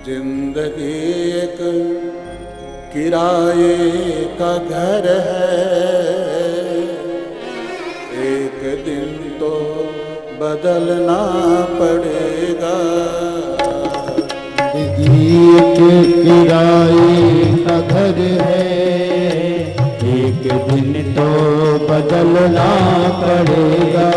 जिंदगी एक किराए का घर है, एक दिन तो बदलना पड़ेगा। जिंदगी एक किराए का घर है, एक दिन तो बदलना पड़ेगा।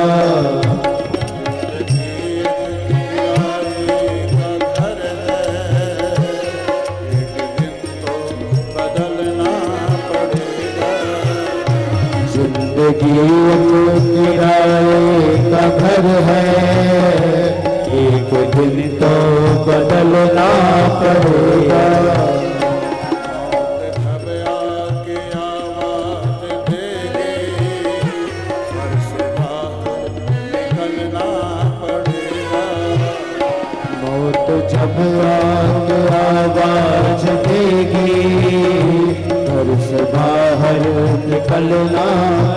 जिंदगी एक किराए का घर है, एक दिन तो बदलना पड़ेगा। मौत जब आके आवाज देगी, घर से बाहर निकलना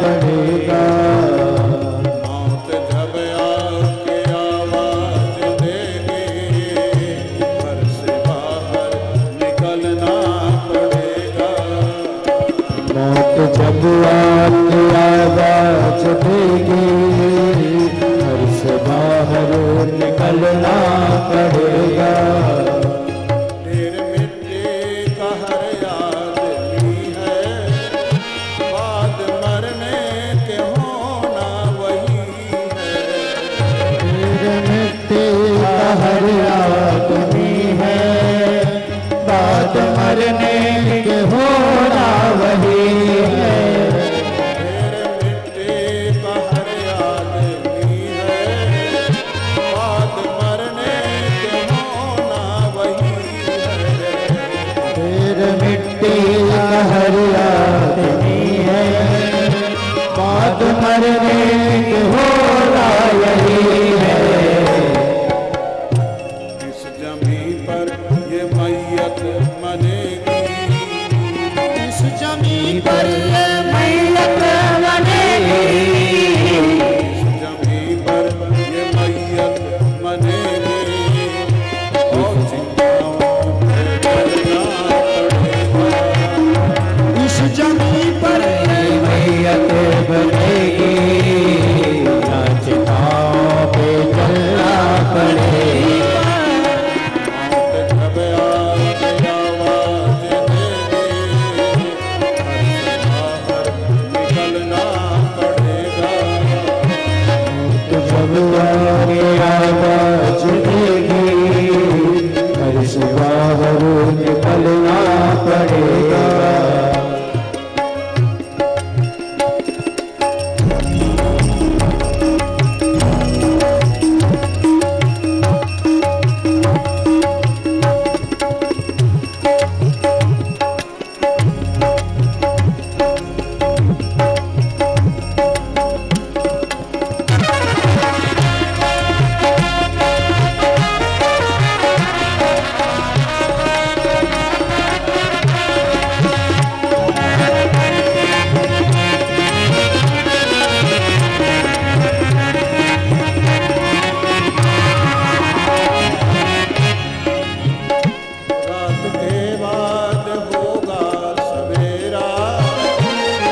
पड़ेगा। मौत जब आके आवाज देगी, घर से बाहर निकलना पड़ेगा। मौत जब आके आवाज देगी, घर से बाहर निकलना पड़ेगा। हर आदमी है, बात मरने के होना वही है। मिट्टी का हर आदमी है, बात मरने के होना वही है। फिर मिट्टी का हर आदमी है, बात मरने के होना यही है। इस जमीन पर ये मैयत बनेगी, इस जमीन पर ये मैयत बनेगी, और चिंताओं पे चलना पड़ेगा। इस जमीन पर ये मैयत बनेगी, चिताओं पे चलना पड़ेगा। आवाज देगी, घर से बाहर निकलना पड़ेगा।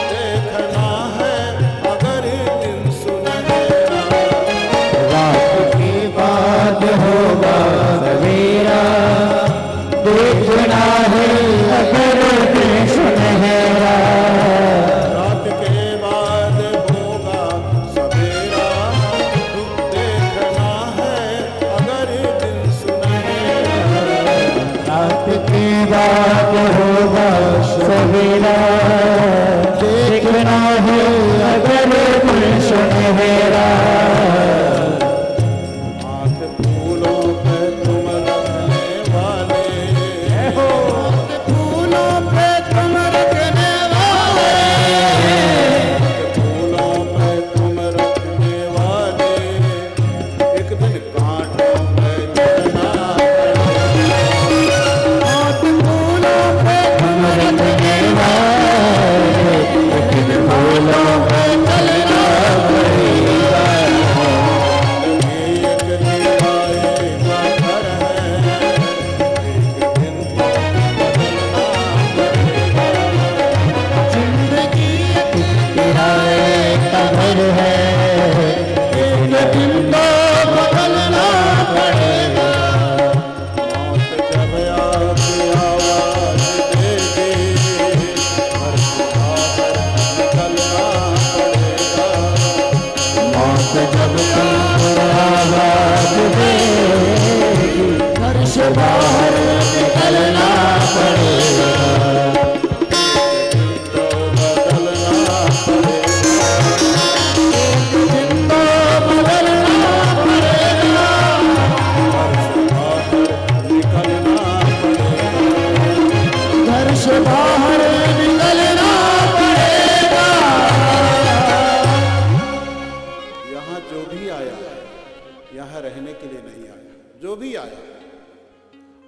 देखना है अगर दिन सुनहरा, रात के बाद होगा सवेरा, देखना है अगर दिन सुनहरा। रात के बाद होगा सवेरा, देखना है अगर दिन सुनहरा। हाथ फूलों पे तुम रखने वाले,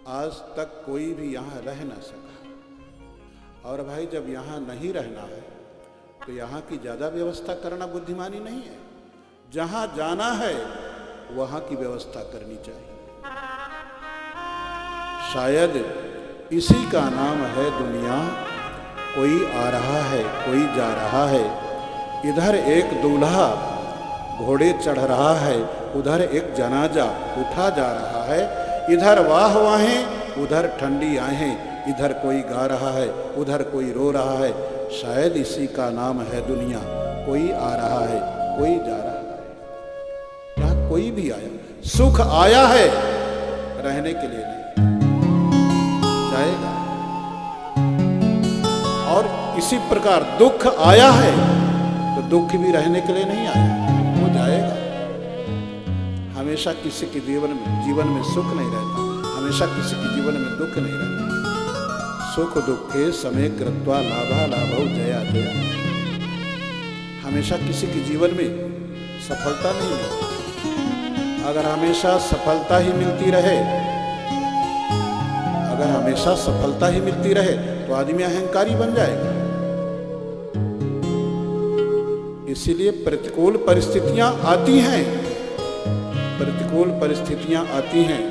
आज तक कोई भी यहाँ रह ना सका। और भाई जब यहाँ नहीं रहना है तो यहाँ की ज्यादा व्यवस्था करना बुद्धिमानी नहीं है। जहाँ जाना है वहाँ की व्यवस्था करनी चाहिए। शायद इसी का नाम है दुनिया। कोई आ रहा है, कोई जा रहा है। इधर एक दूल्हा घोड़े चढ़ रहा है, उधर एक जनाजा उठा जा रहा है। इधर वाह वाहें, उधर ठंडी आहें। इधर कोई गा रहा है, उधर कोई रो रहा है। शायद इसी का नाम है दुनिया। कोई आ रहा है, कोई जा रहा है। यहाँ कोई भी आया, सुख आया है, रहने के लिए नहीं, जाएगा। और इसी प्रकार दुख आया है तो दुख भी रहने के लिए नहीं आया, वो जाएगा। हमेशा किसी के जीवन में सुख नहीं रहता, हमेशा किसी के जीवन में दुख नहीं रहता। सुख दुखे समय कृत्वा लाभा लाभौ जया जया। हमेशा किसी के जीवन में सफलता नहीं मिलती। अगर हमेशा सफलता ही मिलती रहे, अगर हमेशा सफलता ही मिलती रहे तो आदमी अहंकारी बन जाएगा। इसीलिए प्रतिकूल परिस्थितियां आती हैं, प्रतिकूल परिस्थितियां आती हैं,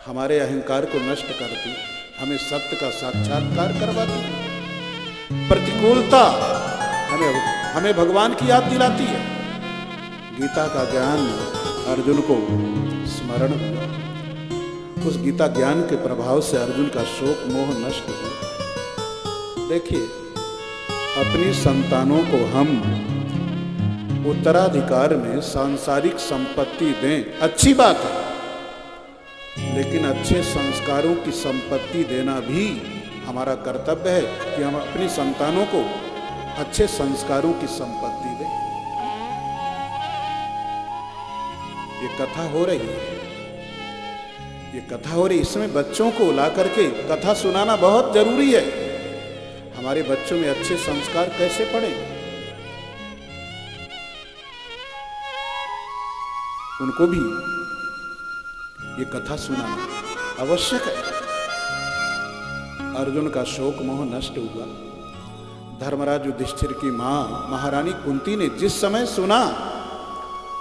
हमारे अहंकार को नष्ट करती, हमें सत्य का साक्षात्कार करवाती। प्रतिकूलता हमें भगवान की याद दिलाती है। गीता का ज्ञान अर्जुन को स्मरण हुआ। उस गीता ज्ञान के प्रभाव से अर्जुन का शोक मोह नष्ट हुआ। देखिए, अपनी संतानों को हम उत्तराधिकार में सांसारिक संपत्ति दें, अच्छी बात है, लेकिन अच्छे संस्कारों की संपत्ति देना भी हमारा कर्तव्य है कि हम अपनी संतानों को अच्छे संस्कारों की संपत्ति दें। ये कथा हो रही है, ये कथा हो रही, इसमें बच्चों को ला करके कथा सुनाना बहुत जरूरी है। हमारे बच्चों में अच्छे संस्कार कैसे पड़ेंगे? उनको भी ये कथा सुनाना आवश्यक है। अर्जुन का शोक मोह नष्ट हुआ। धर्मराज युधिष्ठिर की मां महारानी कुंती ने जिस समय सुना,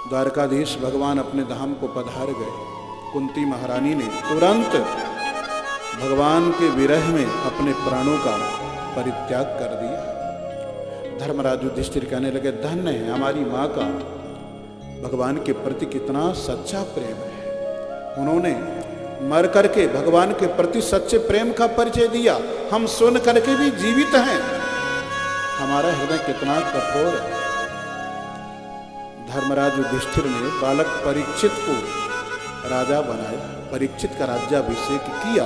द्वारकाधीश भगवान अपने धाम को पधार गए, कुंती महारानी ने तुरंत भगवान के विरह में अपने प्राणों का परित्याग कर दिया। धर्मराज युधिष्ठिर कहने लगे, धन्य है हमारी मां का भगवान के प्रति कितना सच्चा प्रेम है। उन्होंने मर करके भगवान के प्रति सच्चे प्रेम का परिचय दिया। हम सुन करके भी जीवित हैं। हमारा हृदय कितना कठोर है। धर्मराज युधिष्ठिर ने बालक परीक्षित को राजा बनाया, परीक्षित का राज्याभिषेक किया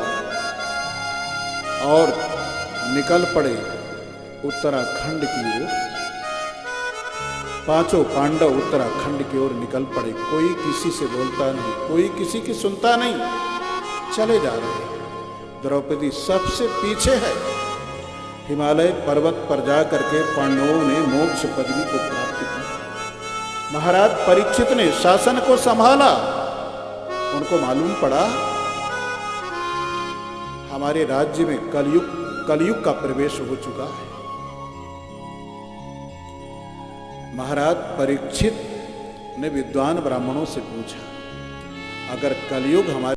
और निकल पड़े उत्तराखंड की ओर। पांचों पांडव उत्तराखंड की ओर निकल पड़े। कोई किसी से बोलता नहीं, कोई किसी की सुनता नहीं, चले जा रहे हैं। द्रौपदी सबसे पीछे है। हिमालय पर्वत पर जा करके पांडवों ने मोक्ष पदवी को प्राप्त की। महाराज परीक्षित ने शासन को संभाला। उनको मालूम पड़ा हमारे राज्य में कलयुग का प्रवेश हो चुका है। महाराज परीक्षित ने विद्वान ब्राह्मणों से पूछा, अगर कलयुग हमारे